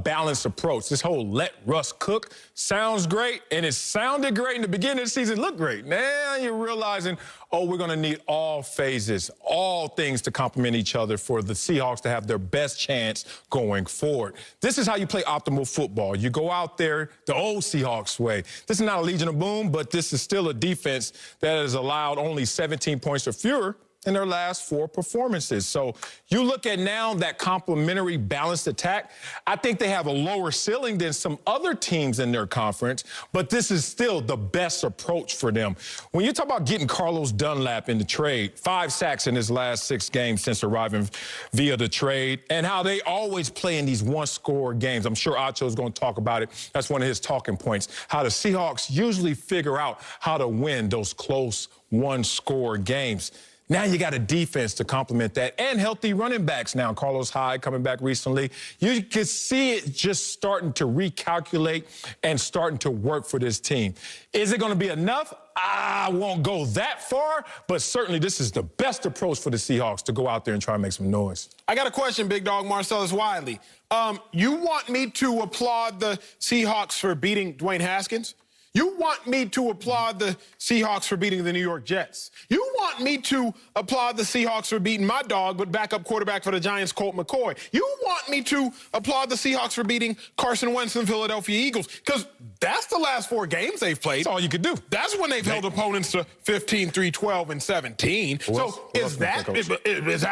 balanced approach. This whole let Russ cook sounds great, and it sounded great in the beginning of the season. It looked great. Now you're realizing, oh, we're going to need all phases, all things to complement each other for the Seahawks to have their best chance going forward. This is how you play optimal football. You go out there the old Seahawks way. This is not a Legion of Boom, but this is still a defense that has allowed only 17 points or fewer in their last 4 performances. So you look at now that complementary balanced attack, I think they have a lower ceiling than some other teams in their conference, but this is still the best approach for them. When you talk about getting Carlos Dunlap in the trade, 5 sacks in his last 6 games since arriving via the trade, and how they always play in these one-score games. I'm sure Acho's going to talk about it. That's one of his talking points, how the Seahawks usually figure out how to win those close one-score games. Now you got a defense to complement that and healthy running backs now. Carlos Hyde coming back recently. You can see it just starting to recalculate and starting to work for this team. Is it going to be enough? I won't go that far, but certainly this is the best approach for the Seahawks to go out there and try and make some noise. I got a question, Big Dog Marcellus Wiley. You want me to applaud the Seahawks for beating Dwayne Haskins? You want me to applaud the Seahawks for beating the New York Jets? You want me to applaud the Seahawks for beating my dog, but backup quarterback for the Giants, Colt McCoy? You want me to applaud the Seahawks for beating Carson Wentz and Philadelphia Eagles? Because that's the last 4 games they've played. That's all you could do. That's when they've held opponents to 15, 3, 12, and 17. So is that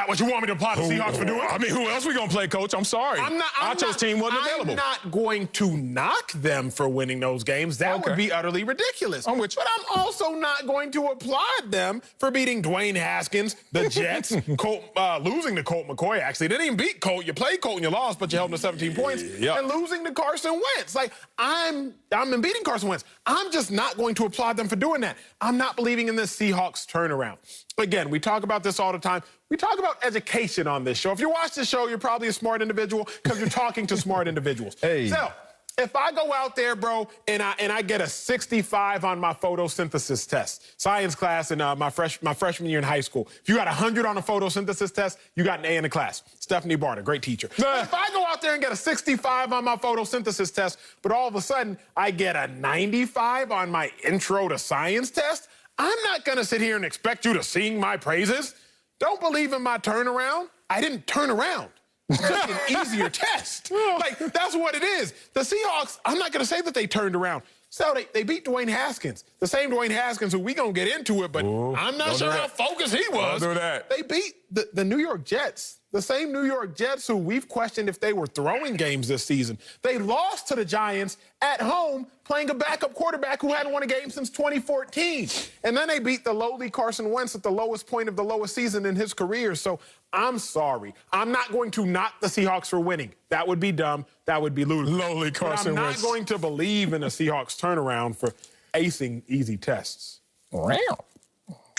what you want me to applaud the Seahawks for doing? I mean, who else we going to play, Coach? I'm sorry. Acho's team wasn't available. I'm not going to knock them for winning those games. That would be utterly ridiculous. I'm with you. But I'm also not going to applaud them for beating Dwayne Haskins, the Jets, losing to Colt McCoy, actually. They didn't even beat Colt. You played Colt and you lost, but you held them to 17 points. And losing to Carson Wentz. Like, I'm beating Carson Wentz. I'm just not going to applaud them for doing that. I'm not believing in this Seahawks turnaround. Again, we talk about this all the time. We talk about education on this show. If you watch this show, you're probably a smart individual because you're talking to smart individuals. Hey. So, if I go out there, bro, and I get a 65 on my photosynthesis test, science class in my freshman year in high school, if you got 100 on a photosynthesis test, you got an A in the class. Stephanie Barter, great teacher. But if I go out there and get a 65 on my photosynthesis test, but all of a sudden I get a 95 on my intro to science test, I'm not going to sit here and expect you to sing my praises. Don't believe in my turnaround. I didn't turn around. It's just an easier test. Like, that's what it is. The Seahawks, I'm not going to say that they turned around. So they beat Dwayne Haskins. The same Dwayne Haskins who we going to get into it, but I'm not sure how focused he was. Don't do that. They beat the New York Jets. The same New York Jets who we've questioned if they were throwing games this season. They lost to the Giants at home playing a backup quarterback who hadn't won a game since 2014. And then they beat the lowly Carson Wentz at the lowest point of the lowest season in his career. So I'm sorry. I'm not going to knock the Seahawks for winning. That would be dumb. That would be ludicrous. Lowly Carson Wentz. I'm not going to believe in a Seahawks turnaround for acing easy tests. Wow.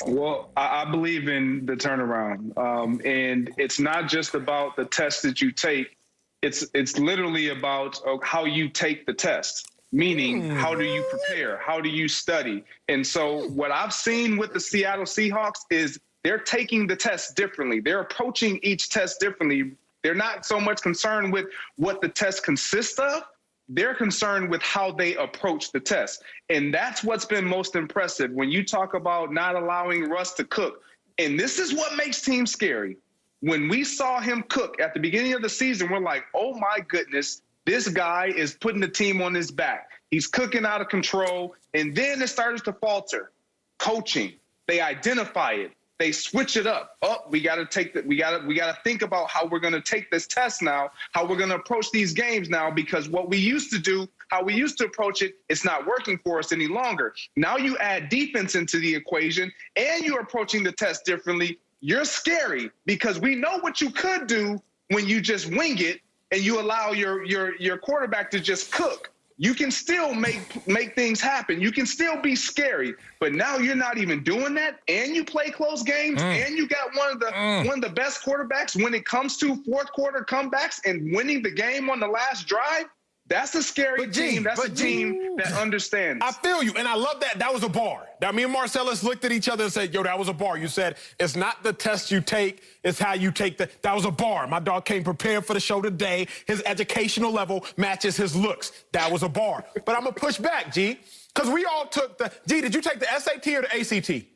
Well, I believe in the turnaround, and it's not just about the test that you take. It's literally about how you take the test, meaning how do you prepare? How do you study? And so what I've seen with the Seattle Seahawks is they're taking the test differently. They're approaching each test differently. They're not so much concerned with what the test consists of. They're concerned with how they approach the test. And that's what's been most impressive when you talk about not allowing Russ to cook. And this is what makes teams scary. When we saw him cook at the beginning of the season, we're like, oh, my goodness, this guy is putting the team on his back. He's cooking out of control. And then it started to falter. Coaching, they identify it. They switch it up. Oh, we got to take that. We got to think about how we're going to take this test now, how we're going to approach these games now, because what we used to do, how we used to approach it, it's not working for us any longer. Now you add defense into the equation and you're approaching the test differently. You're scary because we know what you could do when you just wing it and you allow your quarterback to just cook. You can still make things happen. You can still be scary, but now you're not even doing that, and you play close games, and you got one of the best quarterbacks when it comes to fourth quarter comebacks and winning the game on the last drive. That's a scary team. That's a G, team that understands. I feel you, and I love that. That was a bar. Now, me and Marcellus looked at each other and said, yo, that was a bar. You said, it's not the test you take, it's how you take the... That was a bar. My dog came prepared for the show today. His educational level matches his looks. That was a bar. But I'm going to push back, G, because we all took the... G, did you take the SAT or the ACT?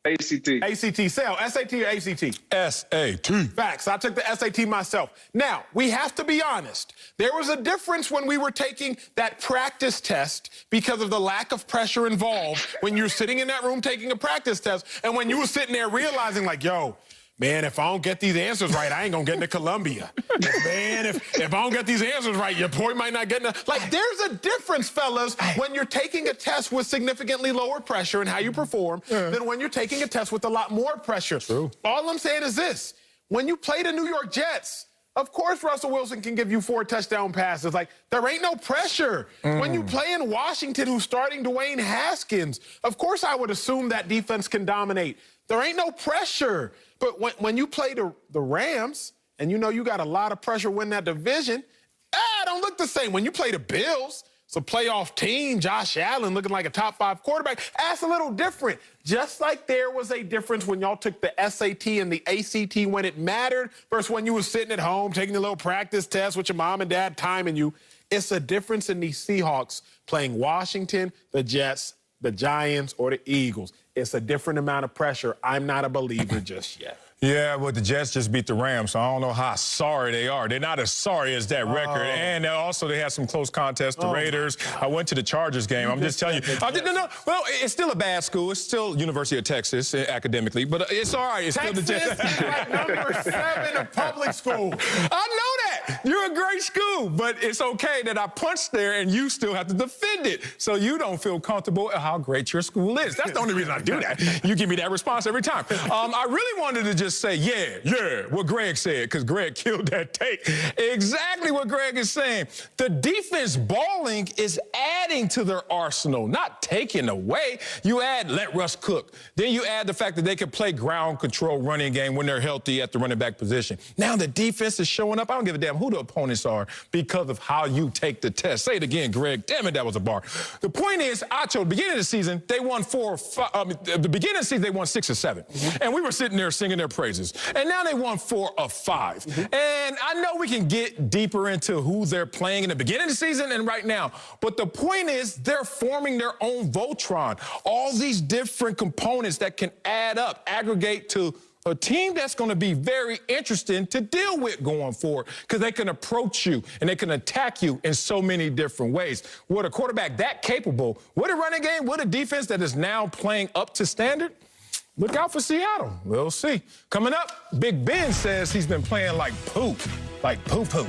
ACT. ACT. Sal, SAT or ACT? SAT. Facts. I took the SAT myself. Now, we have to be honest. There was a difference when we were taking that practice test because of the lack of pressure involved when you're sitting in that room taking a practice test and when you were sitting there realizing like, yo, man, if I don't get these answers right, I ain't gonna get into Columbia. Man, if I don't get these answers right, your boy might not get into... Like, there's a difference, fellas, when you're taking a test with significantly lower pressure and how you perform than when you're taking a test with a lot more pressure. True. All I'm saying is this. When you play the New York Jets, of course Russell Wilson can give you 4 touchdown passes. Like, there ain't no pressure. When you play in Washington, who's starting Dwayne Haskins, of course I would assume that defense can dominate. There ain't no pressure. But when you play the Rams, and you know you got a lot of pressure win that division, don't look the same. When you play the Bills, it's a playoff team, Josh Allen looking like a top 5 quarterback, that's a little different. Just like there was a difference when y'all took the SAT and the ACT when it mattered versus when you were sitting at home taking a little practice test with your mom and dad timing you. It's a difference in these Seahawks playing Washington, the Jets, the Giants, or the Eagles. It's a different amount of pressure. I'm not a believer just yet. Yeah, well, the Jets just beat the Rams, so I don't know how sorry they are. They're not as sorry as that record. And also, they had some close contests, the Raiders. I went to the Chargers game. I'm just telling you. Well, it's still a bad school. It's still University of Texas academically, but it's all right. It's Texas still the Jets. is like number 7 in public school. I know that. You're a great school, but it's okay that I punched there and you still have to defend it so you don't feel comfortable at how great your school is. That's the only reason I do that. You give me that response every time. I really wanted to just say, yeah, what Greg said, because Greg killed that take. Exactly what Greg is saying. The defense balling is adding to their arsenal, not taking away. You add let Russ cook. Then you add the fact that they can play ground control running game when they're healthy at the running back position. Now the defense is showing up. I don't give a damn who the opponents are because of how you take the test. Say it again, Greg. Damn it, that was a bar. The point is, Acho, beginning of the season, they won 4 or 5. The beginning of the season, they won 6 or 7. And we were sitting there singing their praises. And now they won 4 of 5. And I know we can get deeper into who they're playing in the beginning of the season and right now. But the point is they're forming their own Voltron. All these different components that can add up, aggregate to a team that's going to be very interesting to deal with going forward because they can approach you and they can attack you in so many different ways. With a quarterback that capable, with a running game, with a defense that is now playing up to standard, look out for Seattle. We'll see. Coming up, Big Ben says he's been playing like poop. Like poo-poo.